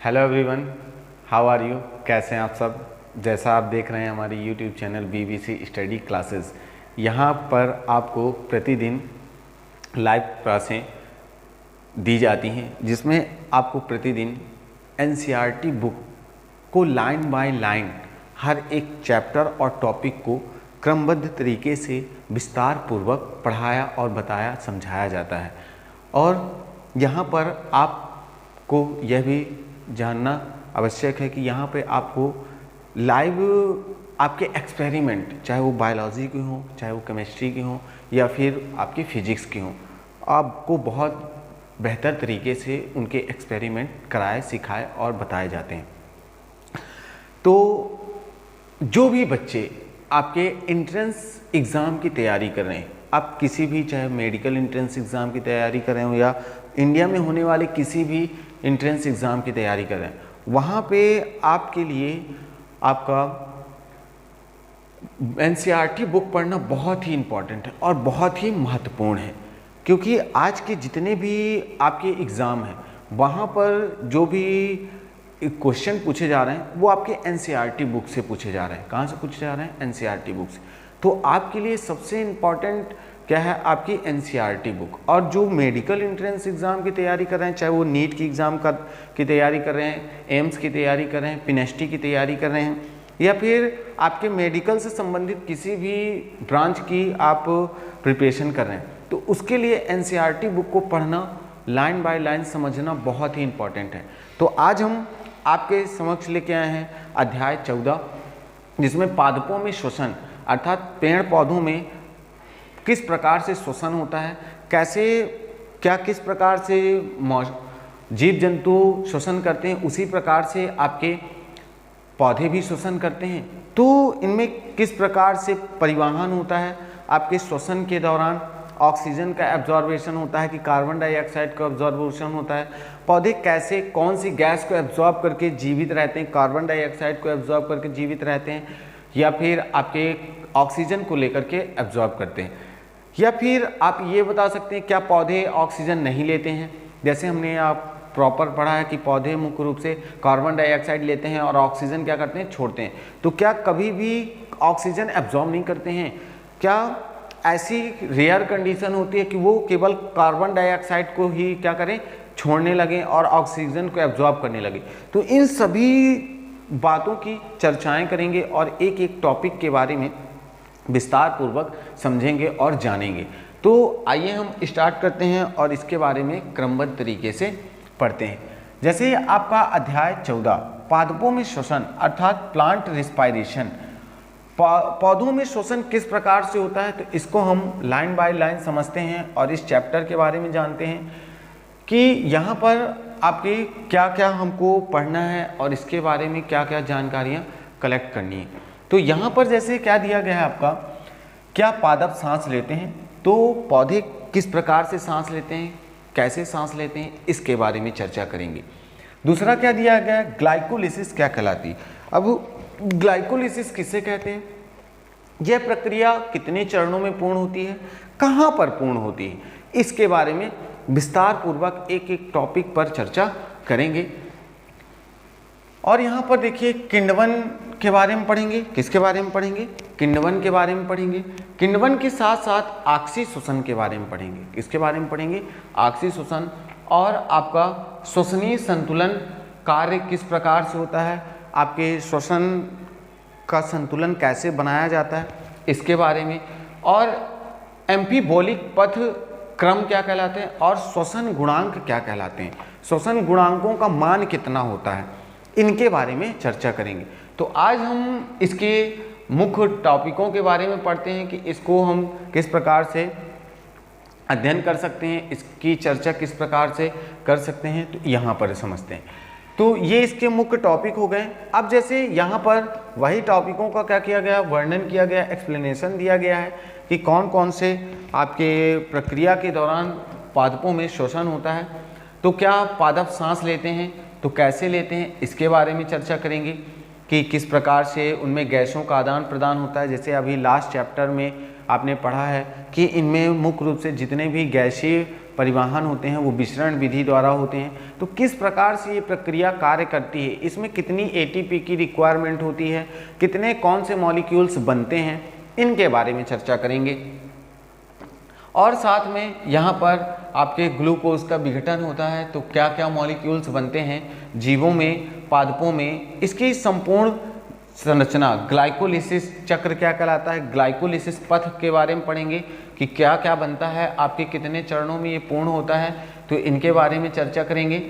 Hello everyone, how are you. कैसे हैं आप सब। जैसा आप देख रहे हैं हमारी YouTube channel BBC study classes, यहाँ पर आपको प्रतिदिन लाइव क्लासें दी जाती हैं जिसमें आपको प्रतिदिन एनसीईआरटी बुक को लाइन बाय लाइन हर एक चैप्टर और टॉपिक को क्रमबद्ध तरीके से विस्तार पूर्वक पढ़ाया और बताया समझाया जाता है। और यहाँ पर आपको यह भी जानना आवश्यक है कि यहाँ पे आपको लाइव आपके एक्सपेरिमेंट, चाहे वो बायोलॉजी के हों, चाहे वो केमिस्ट्री के हों या फिर आपकी फिजिक्स के हों, आपको बहुत बेहतर तरीके से उनके एक्सपेरिमेंट कराए, सिखाए और बताए जाते हैं। तो जो भी बच्चे आपके एंट्रेंस एग्ज़ाम की तैयारी कर रहे हैं, आप किसी भी, चाहे मेडिकल एंट्रेंस एग्ज़ाम की तैयारी कर रहे हो या इंडिया में होने वाले किसी भी एंट्रेंस एग्ज़ाम की तैयारी कर रहे हैं, वहाँ पे आपके लिए आपका एनसीईआरटी बुक पढ़ना बहुत ही इम्पॉर्टेंट है और बहुत ही महत्वपूर्ण है। क्योंकि आज के जितने भी आपके एग्ज़ाम हैं वहाँ पर जो भी क्वेश्चन पूछे जा रहे हैं वो आपके एनसीईआरटी बुक से पूछे जा रहे हैं। कहाँ से पूछे जा रहे हैं? एनसीईआरटी बुक से। तो आपके लिए सबसे इम्पॉर्टेंट क्या है? आपकी एनसीईआरटी बुक। और जो मेडिकल एंट्रेंस एग्ज़ाम की तैयारी कर रहे हैं, चाहे वो नीट की एग्ज़ाम की तैयारी कर रहे हैं, एम्स की तैयारी कर रहे हैं, पीएनएसटी की तैयारी कर रहे हैं या फिर आपके मेडिकल से संबंधित किसी भी ब्रांच की आप प्रिपरेशन कर रहे हैं, तो उसके लिए एनसीईआरटी बुक को पढ़ना, लाइन बाय लाइन समझना बहुत ही इम्पॉर्टेंट है। तो आज हम आपके समक्ष लेके आए हैं अध्याय 14, जिसमें पादपों में श्वसन अर्थात पेड़ पौधों में किस प्रकार से श्वसन होता है, किस प्रकार से जीव जंतु श्वसन करते हैं, उसी प्रकार से आपके पौधे भी श्वसन करते हैं। तो इनमें किस प्रकार से परिवहन होता है, आपके श्वसन के दौरान ऑक्सीजन का एब्जॉर्बेशन होता है कि कार्बन डाइऑक्साइड का एब्जॉर्बेशन होता है, पौधे कैसे कौन सी गैस को एब्जॉर्ब करके जीवित रहते हैं, कार्बन डाइऑक्साइड को एब्जॉर्ब करके जीवित रहते हैं या फिर आपके ऑक्सीजन को लेकर के एब्जॉर्ब करते हैं, या फिर आप ये बता सकते हैं क्या पौधे ऑक्सीजन नहीं लेते हैं। जैसे हमने आप प्रॉपर पढ़ा है कि पौधे मुख्य रूप से कार्बन डाइऑक्साइड लेते हैं और ऑक्सीजन क्या करते हैं? छोड़ते हैं। तो क्या कभी भी ऑक्सीजन एब्जॉर्ब नहीं करते हैं? क्या ऐसी रेयर कंडीशन होती है कि वो केवल कार्बन डाइऑक्साइड को ही क्या करें? छोड़ने लगे और ऑक्सीजन को एब्जॉर्ब करने लगे। तो इन सभी बातों की चर्चाएं करेंगे और एक एक टॉपिक के बारे में विस्तार पूर्वक समझेंगे और जानेंगे। तो आइए हम स्टार्ट करते हैं और इसके बारे में क्रमबद्ध तरीके से पढ़ते हैं। जैसे आपका अध्याय 14 पादपों में श्वसन अर्थात प्लांट रिस्पायरेशन, पौधों में श्वसन किस प्रकार से होता है, तो इसको हम लाइन बाय लाइन समझते हैं और इस चैप्टर के बारे में जानते हैं कि यहाँ पर आपके क्या क्या हमको पढ़ना है और इसके बारे में क्या क्या जानकारियाँ कलेक्ट करनी है। तो यहाँ पर जैसे क्या दिया गया है आपका, क्या पादप सांस लेते हैं, तो पौधे किस प्रकार से सांस लेते हैं, कैसे सांस लेते हैं, इसके बारे में चर्चा करेंगे। दूसरा क्या दिया गया है, ग्लाइकोलिसिस क्या कहलाती है। अब ग्लाइकोलिसिस किसे कहते हैं, यह प्रक्रिया कितने चरणों में पूर्ण होती है, कहाँ पर पूर्ण होती है, इसके बारे में विस्तार पूर्वक एक एक टॉपिक पर चर्चा करेंगे। और यहाँ पर देखिए किण्वन के बारे में पढ़ेंगे। किसके बारे में पढ़ेंगे? किण्वन के बारे में पढ़ेंगे। किण्वन के साथ साथ ऑक्सी श्वसन के बारे में पढ़ेंगे। किसके बारे में पढ़ेंगे? ऑक्सी श्वसन। और आपका श्वसनीय संतुलन कार्य किस प्रकार से होता है, आपके श्वसन का संतुलन कैसे बनाया जाता है, इसके बारे में। और एम्फीबोलिक पथ क्रम क्या कहलाते हैं और श्वसन गुणांक क्या कहलाते हैं, श्वसन गुणांकों का मान कितना होता है, इनके बारे में चर्चा करेंगे। तो आज हम इसके मुख्य टॉपिकों के बारे में पढ़ते हैं कि इसको हम किस प्रकार से अध्ययन कर सकते हैं, इसकी चर्चा किस प्रकार से कर सकते हैं, तो यहाँ पर समझते हैं। तो ये इसके मुख्य टॉपिक हो गए। अब जैसे यहाँ पर वही टॉपिकों का क्या किया गया, वर्णन किया गया, एक्सप्लेनेशन दिया गया है कि कौन कौन से आपके प्रक्रिया के दौरान पादपों में श्वसन होता है। तो क्या पादप सांस लेते हैं, तो कैसे लेते हैं, इसके बारे में चर्चा करेंगे कि किस प्रकार से उनमें गैसों का आदान प्रदान होता है। जैसे अभी लास्ट चैप्टर में आपने पढ़ा है कि इनमें मुख्य रूप से जितने भी गैसीय परिवहन होते हैं वो विसरण विधि द्वारा होते हैं। तो किस प्रकार से ये प्रक्रिया कार्य करती है, इसमें कितनी एटीपी की रिक्वायरमेंट होती है, कितने कौन से मॉलिक्यूल्स बनते हैं, इनके बारे में चर्चा करेंगे। और साथ में यहाँ पर आपके ग्लूकोज का विघटन होता है, तो क्या क्या मॉलिक्यूल्स बनते हैं जीवों में, पादपों में, इसकी संपूर्ण संरचना, ग्लाइकोलिसिस चक्र क्या कहलाता है, ग्लाइकोलिसिस पथ के बारे में पढ़ेंगे कि क्या क्या बनता है, आपके कितने चरणों में ये पूर्ण होता है, तो इनके बारे में चर्चा करेंगे।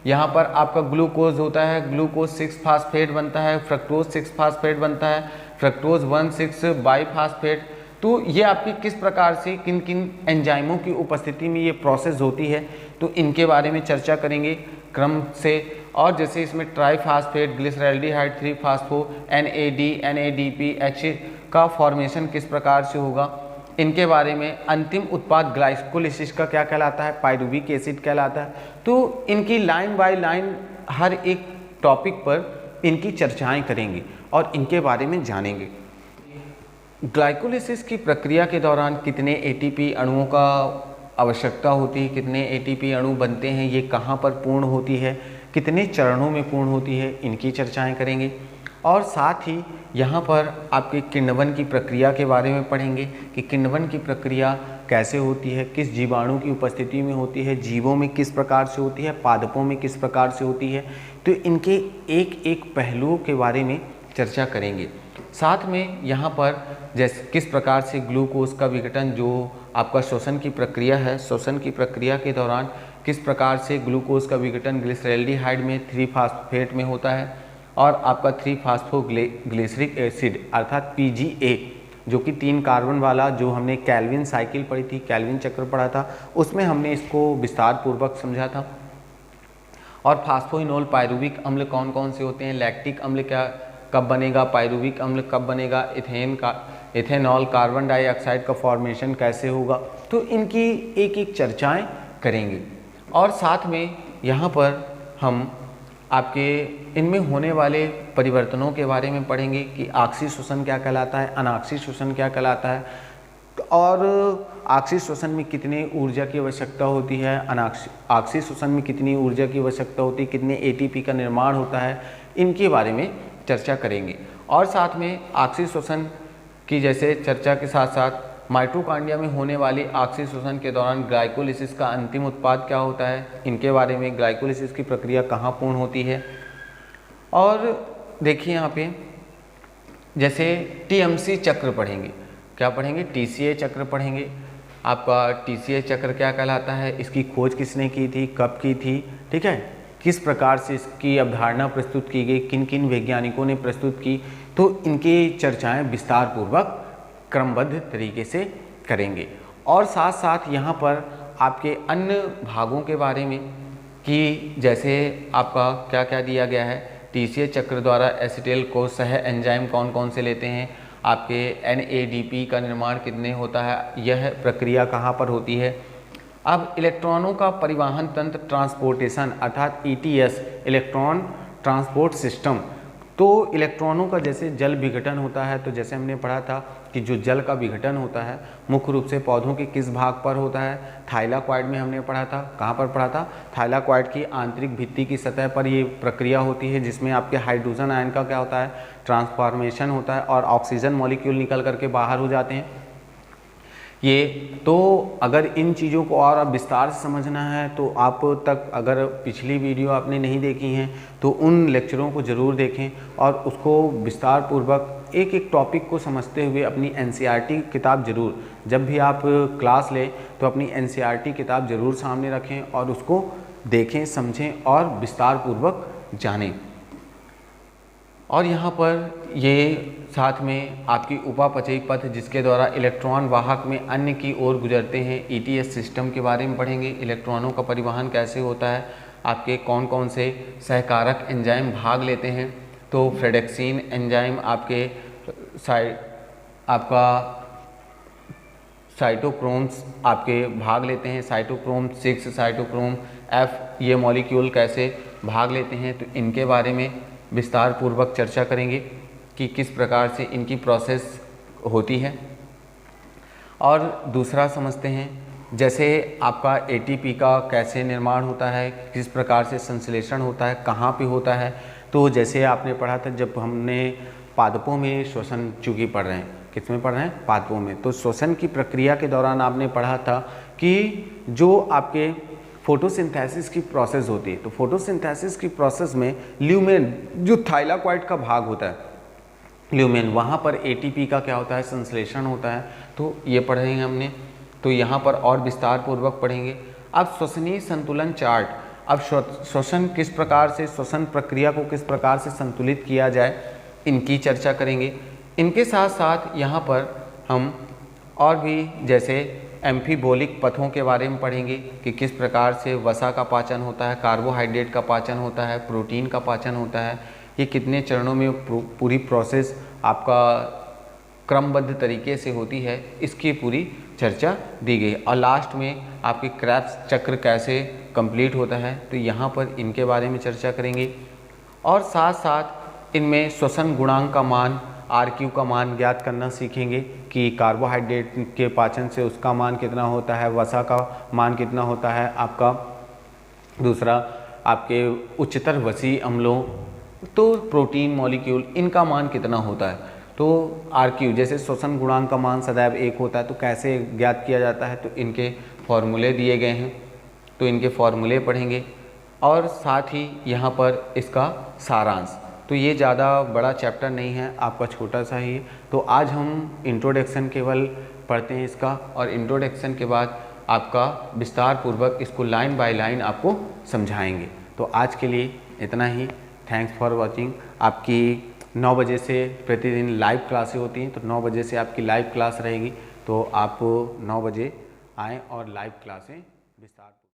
यहाँ पर आपका ग्लूकोज होता है, ग्लूकोज 6 फास्फेट बनता है, फ्रक्टोज 6 फास्फेट बनता है, फ्रक्टोज 1,6 बाईफास्फेट। तो ये आपकी किस प्रकार से किन किन एंजाइमों की उपस्थिति में ये प्रोसेस होती है, तो इनके बारे में चर्चा करेंगे क्रम से। और जैसे इसमें triphosphate, glyceraldehyde 3 phospho, NAD, NADP, H का फॉर्मेशन किस प्रकार से होगा, इनके बारे में। अंतिम उत्पाद ग्लाइकोलिसिस का क्या कहलाता है, पाइरुविक एसिड कहलाता है। तो इनकी लाइन बाय लाइन हर एक टॉपिक पर इनकी चर्चाएं करेंगे और इनके बारे में जानेंगे। ग्लाइकोलिसिस की प्रक्रिया के दौरान कितने एटीपी अणुओं का आवश्यकता होती है, कितने एटीपी अणु बनते हैं, ये कहाँ पर पूर्ण होती है, कितने चरणों में पूर्ण होती है, इनकी चर्चाएं करेंगे। और साथ ही यहाँ पर आपके किण्वन की प्रक्रिया के बारे में पढ़ेंगे कि किण्वन की प्रक्रिया कैसे होती है, किस जीवाणु की उपस्थिति में होती है, जीवों में किस प्रकार से होती है, पादपों में किस प्रकार से होती है। तो इनके एक एक पहलुओं के बारे में चर्चा करेंगे। साथ में यहाँ पर जैसे किस प्रकार से ग्लूकोज का विघटन, जो आपका श्वसन की प्रक्रिया है, श्वसन की प्रक्रिया के दौरान किस प्रकार से ग्लूकोज का विघटन ग्लिसरैल्डिहाइड में 3 फास्फेट में होता है, और आपका 3 फास्फोग्लिसरिक एसिड अर्थात PGA, जो कि 3 कार्बन वाला, जो हमने कैल्विन साइकिल पढ़ी थी, कैल्विन चक्र पढ़ा था, उसमें हमने इसको विस्तार पूर्वक समझा था। और फास्फोइनोल पाइरुविक अम्ल कौन कौन से होते हैं, लैक्टिक अम्ल क्या कब बनेगा, पाइरुविक अम्ल कब बनेगा, इथेनॉल कार्बन डाइऑक्साइड का फॉर्मेशन कैसे होगा, तो इनकी एक एक चर्चाएं करेंगे। और साथ में यहाँ पर हम आपके इनमें होने वाले परिवर्तनों के बारे में पढ़ेंगे कि आक्सीय श्वसन क्या कहलाता है, अनाक्सीय श्वसन क्या कहलाता है, और आक्सीय श्वसन में कितने ऊर्जा की आवश्यकता होती है, आक्सीय श्वसन में कितनी ऊर्जा की आवश्यकता होती है, कितने एटीपी का निर्माण होता है, इनके बारे में चर्चा करेंगे। और साथ में आक्सीय श्वसन की जैसे चर्चा के साथ साथ माइटोकॉन्ड्रिया में होने वाली आक्सीय श्वसन के दौरान ग्लाइकोलिसिस का अंतिम उत्पाद क्या होता है, इनके बारे में, ग्लाइकोलिसिस की प्रक्रिया कहाँ पूर्ण होती है। और देखिए यहाँ पे जैसे TMC चक्र पढ़ेंगे, क्या पढ़ेंगे, TCA चक्र पढ़ेंगे। आपका TCA चक्र क्या कहलाता है, इसकी खोज किसने की थी, कब की थी, ठीक है, किस प्रकार से इसकी अवधारणा प्रस्तुत की गई, किन किन वैज्ञानिकों ने प्रस्तुत की, तो इनकी चर्चाएं विस्तार पूर्वक क्रमबद्ध तरीके से करेंगे। और साथ साथ यहाँ पर आपके अन्य भागों के बारे में कि जैसे आपका क्या क्या दिया गया है, TCA चक्र द्वारा एसिटिल को सह एंजाइम कौन कौन से लेते हैं, आपके NADP का निर्माण कितने होता है, यह प्रक्रिया कहाँ पर होती है। अब इलेक्ट्रॉनों का परिवहन तंत्र, ट्रांसपोर्टेशन अर्थात ETS, इलेक्ट्रॉन ट्रांसपोर्ट सिस्टम। तो इलेक्ट्रॉनों का जैसे जल विघटन होता है, तो जैसे हमने पढ़ा था कि जो जल का विघटन होता है मुख्य रूप से पौधों के किस भाग पर होता है, थाइलाकॉइड में हमने पढ़ा था। कहाँ पर पढ़ा था, थाइलाकॉइड की आंतरिक भित्ति की सतह पर ये प्रक्रिया होती है, जिसमें आपके हाइड्रोजन आयन का क्या होता है, ट्रांसफॉर्मेशन होता है और ऑक्सीजन मॉलिक्यूल निकल करके बाहर हो जाते हैं। ये तो अगर इन चीज़ों को और अब विस्तार से समझना है तो आप तक अगर पिछली वीडियो आपने नहीं देखी हैं तो उन लेक्चरों को ज़रूर देखें और उसको विस्तार पूर्वक एक एक टॉपिक को समझते हुए अपनी NCERT किताब ज़रूर, जब भी आप क्लास लें तो अपनी NCERT किताब ज़रूर सामने रखें और उसको देखें, समझें और विस्तार पूर्वक जानें। और यहाँ पर ये साथ में आपकी उपापचयी पथ, जिसके द्वारा इलेक्ट्रॉन वाहक में अन्य की ओर गुजरते हैं, ETS सिस्टम के बारे में पढ़ेंगे। इलेक्ट्रॉनों का परिवहन कैसे होता है, आपके कौन कौन से सहकारक एंजाइम भाग लेते हैं, तो फ्रेडेक्सिन एंजाइम आपके आपका साइटोक्रोम्स आपके भाग लेते हैं, साइटोक्रोम 6, साइटोक्रोम F, ये मॉलिक्यूल कैसे भाग लेते हैं, तो इनके बारे में विस्तार पूर्वक चर्चा करेंगे कि किस प्रकार से इनकी प्रोसेस होती है। और दूसरा समझते हैं जैसे आपका एटीपी का कैसे निर्माण होता है, किस प्रकार से संश्लेषण होता है, कहाँ पे होता है। तो जैसे आपने पढ़ा था जब हमने पादपों में श्वसन चूंकि पढ़ रहे हैं, किस में पढ़ रहे हैं, पादपों में, तो श्वसन की प्रक्रिया के दौरान आपने पढ़ा था कि जो आपके फोटोसिंथेसिस की प्रोसेस होती है, तो फोटोसिंथेसिस की प्रोसेस में ल्यूमेन जो थाइलाकॉइड का भाग होता है, ल्यूमेन, वहाँ पर एटीपी का क्या होता है, संश्लेषण होता है। तो ये पढ़ेंगे हमने, तो यहाँ पर और विस्तार पूर्वक पढ़ेंगे। अब श्वसनीय संतुलन चार्ट, अब श्वसन किस प्रकार से, श्वसन प्रक्रिया को किस प्रकार से संतुलित किया जाए, इनकी चर्चा करेंगे। इनके साथ साथ यहाँ पर हम और भी जैसे एम्फीबोलिक पथों के बारे में पढ़ेंगे कि किस प्रकार से वसा का पाचन होता है, कार्बोहाइड्रेट का पाचन होता है, प्रोटीन का पाचन होता है, ये कितने चरणों में पूरी प्रोसेस आपका क्रमबद्ध तरीके से होती है, इसकी पूरी चर्चा दी गई। और लास्ट में आपके क्रेब्स चक्र कैसे कंप्लीट होता है, तो यहाँ पर इनके बारे में चर्चा करेंगे। और साथ साथ इनमें श्वसन गुणांक का मान, RQ का मान ज्ञात करना सीखेंगे कि कार्बोहाइड्रेट के पाचन से उसका मान कितना होता है, वसा का मान कितना होता है, आपका दूसरा आपके उच्चतर वसीय अम्लों, तो प्रोटीन मॉलिक्यूल, इनका मान कितना होता है। तो RQ जैसे श्वसन गुणांक का मान सदैव 1 होता है, तो कैसे ज्ञात किया जाता है, तो इनके फॉर्मूले दिए गए हैं, तो इनके फॉर्मूले पढ़ेंगे। और साथ ही यहाँ पर इसका सारांश, तो ये ज़्यादा बड़ा चैप्टर नहीं है, आपका छोटा सा ही है। तो आज हम इंट्रोडक्शन केवल पढ़ते हैं इसका, और इंट्रोडक्शन के बाद आपका विस्तार पूर्वक इसको लाइन बाय लाइन आपको समझाएंगे। तो आज के लिए इतना ही। Thanks for watching. आपकी 9 बजे से प्रतिदिन लाइव क्लासें होती हैं, तो 9 बजे से आपकी लाइव क्लास रहेगी, तो आप 9 बजे आएँ और लाइव क्लासें